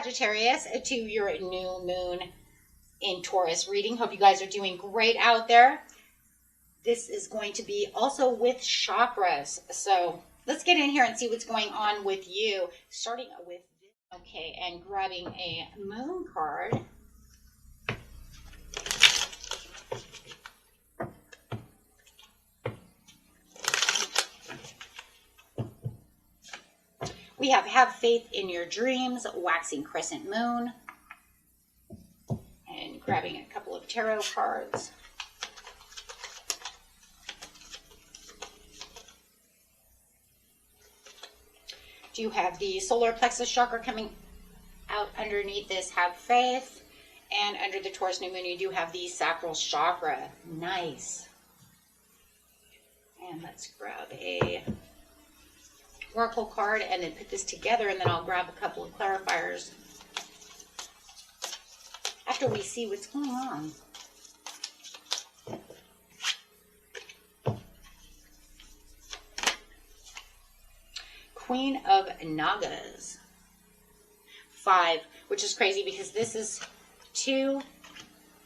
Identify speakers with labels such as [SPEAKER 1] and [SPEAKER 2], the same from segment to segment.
[SPEAKER 1] Sagittarius, to your new moon in Taurus reading. Hope you guys are doing great out there. This is going to be also with chakras. So let's get in here and see what's going on with you. Starting with this. Okay, and grabbing a moon card. We have faith in your dreams, waxing crescent moon, and grabbing a couple of tarot cards. Do you have the solar plexus chakra coming out underneath this? Have faith. And under the Taurus new moon, you do have the sacral chakra. Nice. And let's grab a oracle card and then put this together, and then I'll grab a couple of clarifiers after we see what's going on. Queen of Nagas. 5, which is crazy because this is 2,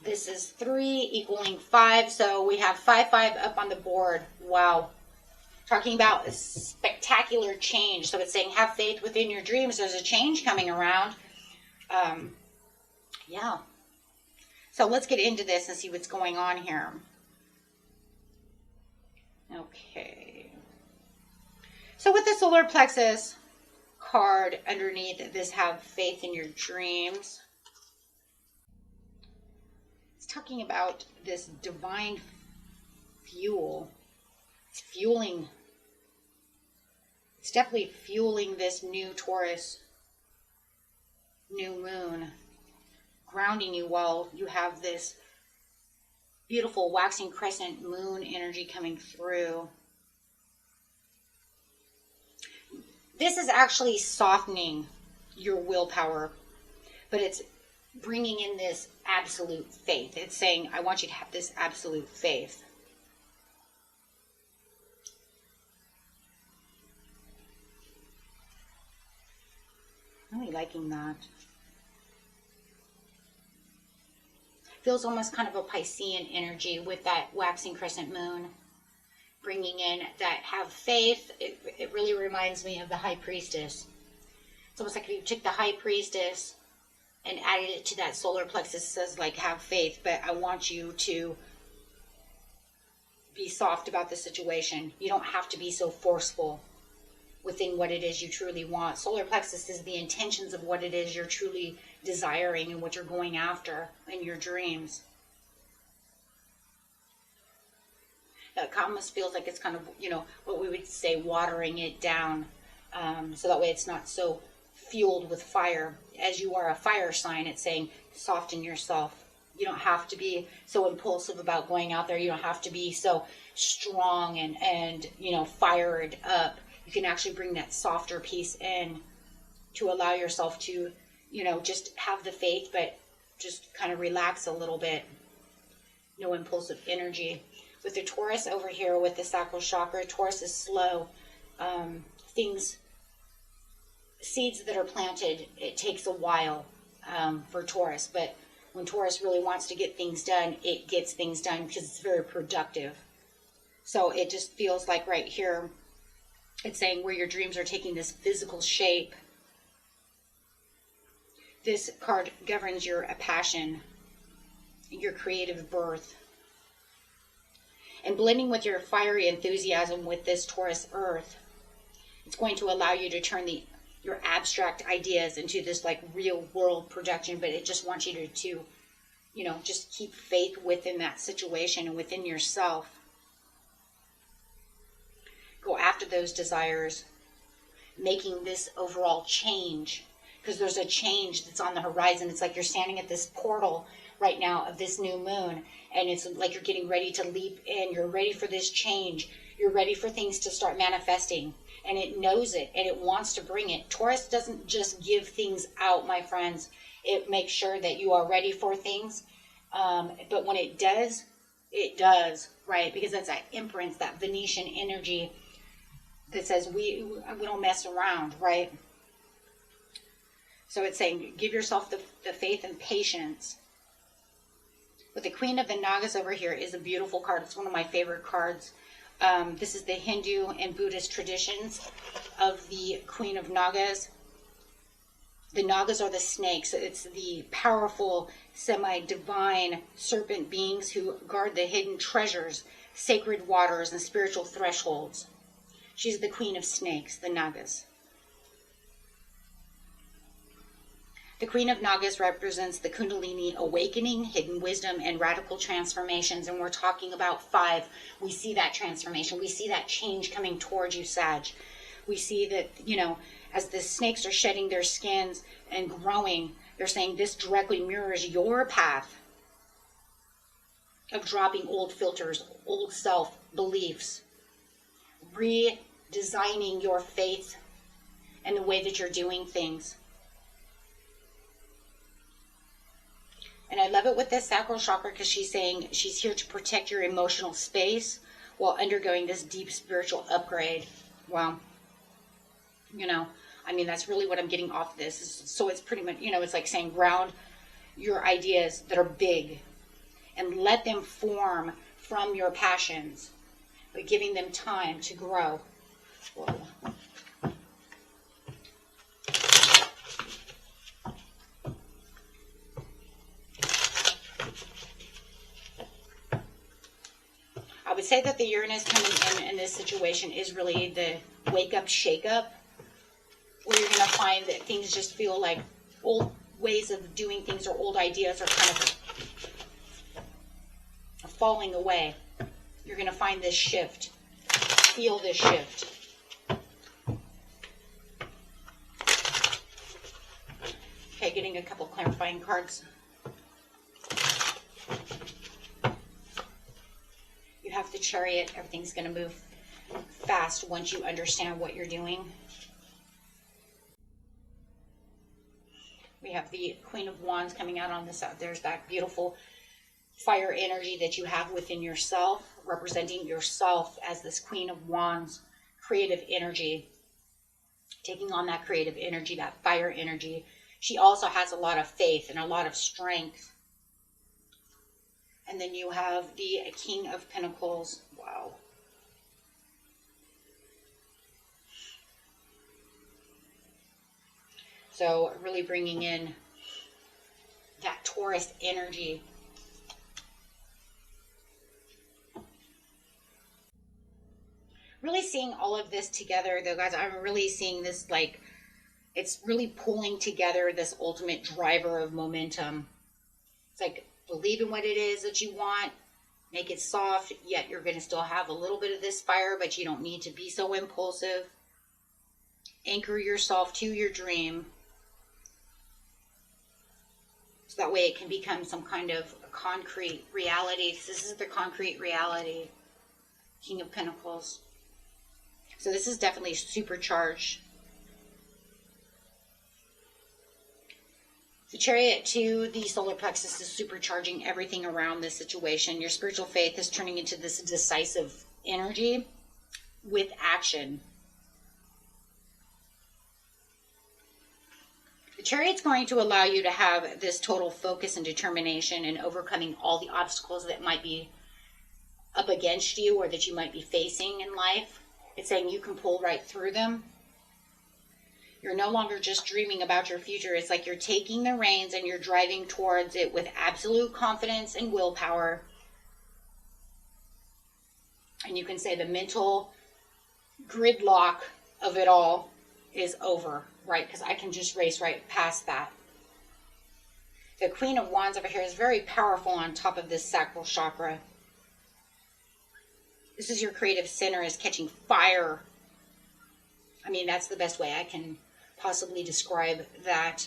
[SPEAKER 1] this is 3, equaling 5. So we have 5, 5 up on the board. Wow. Talking about a spectacular change. So it's saying have faith within your dreams. There's a change coming around. Yeah. So let's get into this and see what's going on here. Okay. So with the solar plexus card underneath this, have faith in your dreams. It's talking about this divine fuel. It's fueling. It's definitely fueling this new Taurus new moon, grounding you while you have this beautiful waxing crescent moon energy coming through. This is actually softening your willpower, but it's bringing in this absolute faith. It's saying, I want you to have this absolute faith. Really liking that. Feels almost kind of a Piscean energy with that waxing crescent moon. Bringing in that have faith. It really reminds me of the High Priestess. It's almost like if you took the High Priestess and added it to that solar plexus. It says like have faith, but I want you to be soft about the situation. You don't have to be so forceful within what it is you truly want. Solar plexus is the intentions of what it is you're truly desiring and what you're going after in your dreams. That almost feels like it's kind of, you know, what we would say watering it down. So that way it's not so fueled with fire. As you are a fire sign, it's saying soften yourself. You don't have to be so impulsive about going out there. You don't have to be so strong and you know, fired up. You can actually bring that softer piece in to allow yourself to, you know, just have the faith, but just kind of relax a little bit. No impulsive energy. With the Taurus over here with the sacral chakra, Taurus is slow. Seeds that are planted, it takes a while for Taurus. But when Taurus really wants to get things done, it gets things done because it's very productive. So it just feels like right here, it's saying where your dreams are taking this physical shape. This card governs your passion, your creative birth. And blending with your fiery enthusiasm with this Taurus earth, it's going to allow you to turn your abstract ideas into this like real world projection, but it just wants you to, you know, just keep faith within that situation and within yourself. Go after those desires, making this overall change, because there's a change that's on the horizon. It's like you're standing at this portal right now of this new moon, and it's like you're getting ready to leap in. You're ready for this change. You're ready for things to start manifesting, and it knows it, and it wants to bring it. Taurus doesn't just give things out, my friends. It makes sure that you are ready for things, but when it does, right? Because that's that imprint, that Venetian energy that says we don't mess around, right? So it's saying, give yourself the faith and patience. But the Queen of the Nagas over here is a beautiful card. It's one of my favorite cards. This is the Hindu and Buddhist traditions of the Queen of Nagas. The Nagas are the snakes. It's the powerful, semi-divine serpent beings who guard the hidden treasures, sacred waters, and spiritual thresholds. She's the Queen of Snakes, the Nagas. The Queen of Nagas represents the Kundalini awakening, hidden wisdom, and radical transformations. And we're talking about 5. We see that transformation. We see that change coming towards you, Sag. We see that, as the snakes are shedding their skins and growing, they're saying this directly mirrors your path of dropping old filters, old self-beliefs, redesigning your faith and the way that you're doing things. And I love it with this sacral chakra because she's saying she's here to protect your emotional space while undergoing this deep spiritual upgrade. Wow. That's really what I'm getting off this. So it's pretty much, it's like saying ground your ideas that are big and let them form from your passions, but giving them time to grow. Whoa. I would say that the Uranus coming in this situation is really the wake up, shake up, where you're going to find that things just feel like old ways of doing things or old ideas are kind of falling away. You're going to find this shift, feel this shift. Okay, getting a couple clarifying cards. You have the Chariot. Everything's going to move fast once you understand what you're doing. We have the Queen of Wands coming out on this side. There's that beautiful fire energy that you have within yourself, representing yourself as this Queen of Wands, creative energy, taking on that creative energy, that fire energy. She also has a lot of faith and a lot of strength. And then you have the King of Pentacles. Wow. So really bringing in that Taurus energy. Really seeing all of this together, though, guys. I'm really seeing this like it's really pulling together this ultimate driver of momentum. It's like believe in what it is that you want. Make it soft, yet you're going to still have a little bit of this fire, but you don't need to be so impulsive. Anchor yourself to your dream. So that way it can become some kind of concrete reality. This is the concrete reality. King of Pentacles. So this is definitely supercharged. The Chariot to the solar plexus is supercharging everything around this situation. Your spiritual faith is turning into this decisive energy with action. The Chariot's going to allow you to have this total focus and determination in overcoming all the obstacles that might be up against you or that you might be facing in life. It's saying you can pull right through them. You're no longer just dreaming about your future. It's like you're taking the reins and you're driving towards it with absolute confidence and willpower. And you can say the mental gridlock of it all is over, right? Because I can just race right past that. The Queen of Wands over here is very powerful on top of this sacral chakra. This is your creative center is catching fire. I mean, that's the best way I can possibly describe that.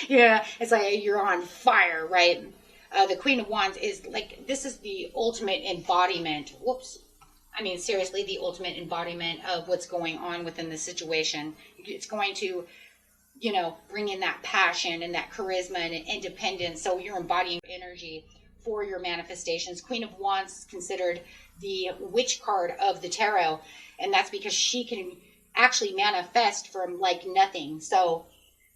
[SPEAKER 1] Yeah, it's like you're on fire, right? The Queen of Wands is like, this is the ultimate embodiment. Whoops. I mean, seriously, the ultimate embodiment of what's going on within the situation. It's going to, bring in that passion and that charisma and independence. So you're embodying energy for your manifestations. Queen of Wands is considered the witch card of the tarot. And that's because she can actually manifest from like nothing. So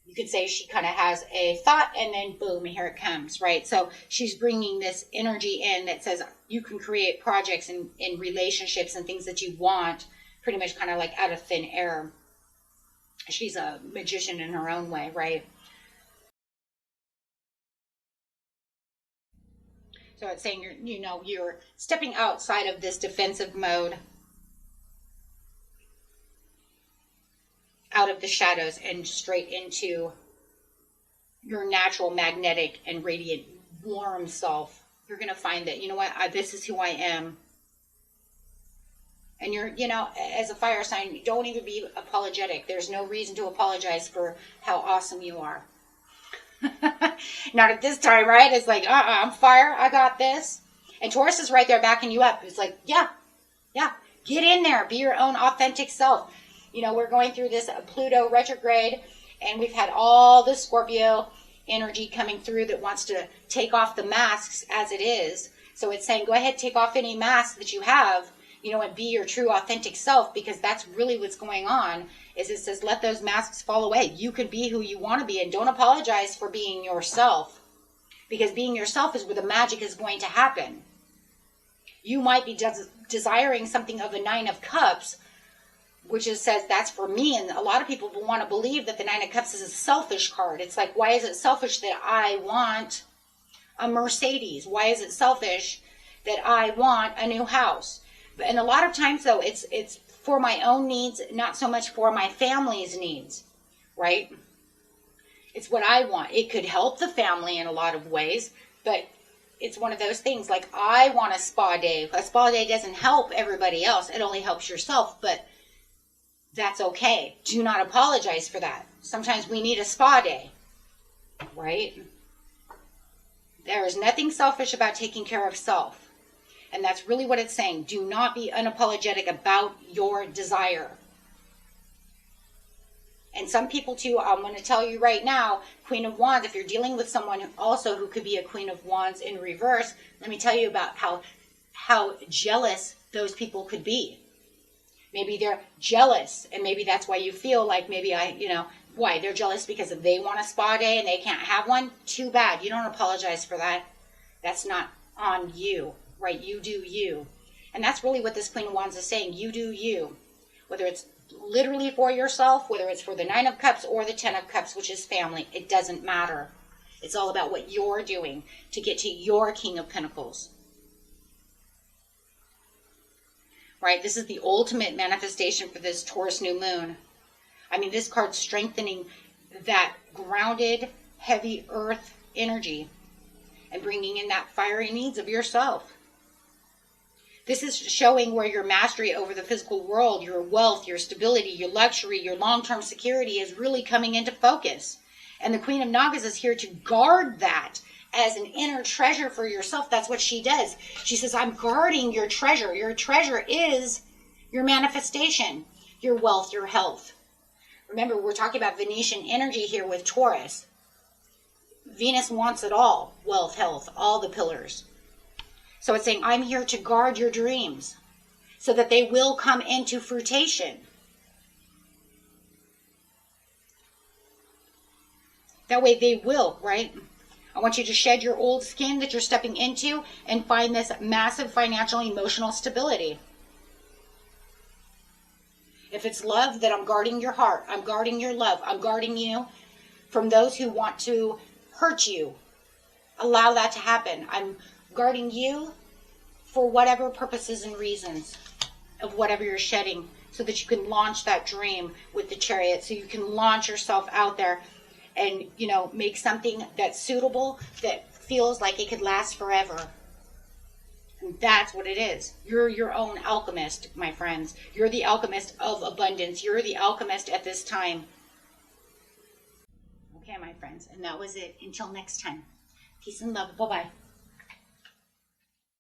[SPEAKER 1] You could say she kind of has a thought and then boom, here it comes, right? So she's bringing this energy in that says you can create projects and in relationships and things that you want pretty much kind of like out of thin air. She's a magician in her own way, right? So it's saying you're stepping outside of this defensive mode, out of the shadows and straight into your natural magnetic and radiant warm self. You're going to find that, you know what, this is who I am. And you're, as a fire sign, don't even be apologetic. There's no reason to apologize for how awesome you are. Not at this time, right? It's like, I'm fire. I got this. And Taurus is right there backing you up. It's like, yeah, get in there. Be your own authentic self. We're going through this Pluto retrograde, and we've had all the Scorpio energy coming through that wants to take off the masks as it is. So it's saying, go ahead, take off any mask that you have, and be your true authentic self, because that's really what's going on. Is it says, let those masks fall away. You can be who you want to be, and don't apologize for being yourself, because being yourself is where the magic is going to happen. You might be desiring something of a 9 of Cups, which says that's for me. And a lot of people will want to believe that the 9 of Cups is a selfish card. It's like, why is it selfish that I want a Mercedes? Why is it selfish that I want a new house? And a lot of times, though, it's for my own needs, not so much for my family's needs, right? It's what I want. It could help the family in a lot of ways, but it's one of those things like, I want a spa day. A spa day doesn't help everybody else. It only helps yourself, but that's okay. Do not apologize for that. Sometimes we need a spa day, right? There is nothing selfish about taking care of self. And that's really what it's saying. Do not be unapologetic about your desire. And some people too, I'm going to tell you right now, Queen of Wands, if you're dealing with someone also who could be a Queen of Wands in reverse, let me tell you about how jealous those people could be. Maybe they're jealous, and maybe that's why you feel like maybe why? They're jealous because they want a spa day and they can't have one? Too bad. You don't apologize for that. That's not on you, right? You do you. And that's really what this Queen of Wands is saying. You do you. Whether it's literally for yourself, whether it's for the 9 of Cups or the 10 of Cups, which is family, it doesn't matter. It's all about what you're doing to get to your King of Pentacles. Right? This is the ultimate manifestation for this Taurus new moon. I mean, this card's strengthening that grounded, heavy earth energy and bringing in that fiery needs of yourself. This is showing where your mastery over the physical world, your wealth, your stability, your luxury, your long-term security is really coming into focus. And the Queen of Nagas is here to guard that as an inner treasure for yourself. That's what she does. She says, I'm guarding your treasure. Your treasure is your manifestation, your wealth, your health. Remember, we're talking about Venetian energy here with Taurus. Venus wants it all. Wealth, health, all the pillars. So it's saying, I'm here to guard your dreams so that they will come into fruition. That way they will, right? I want you to shed your old skin that you're stepping into and find this massive financial, emotional stability. If it's love, then I'm guarding your heart. I'm guarding your love. I'm guarding you from those who want to hurt you. Allow that to happen. I'm guarding you for whatever purposes and reasons of whatever you're shedding so that you can launch that dream with the Chariot, so you can launch yourself out there and, make something that's suitable, that feels like it could last forever. And that's what it is. You're your own alchemist, my friends. You're the alchemist of abundance. You're the alchemist at this time. Okay, my friends. And that was it. Until next time. Peace and love. Bye-bye.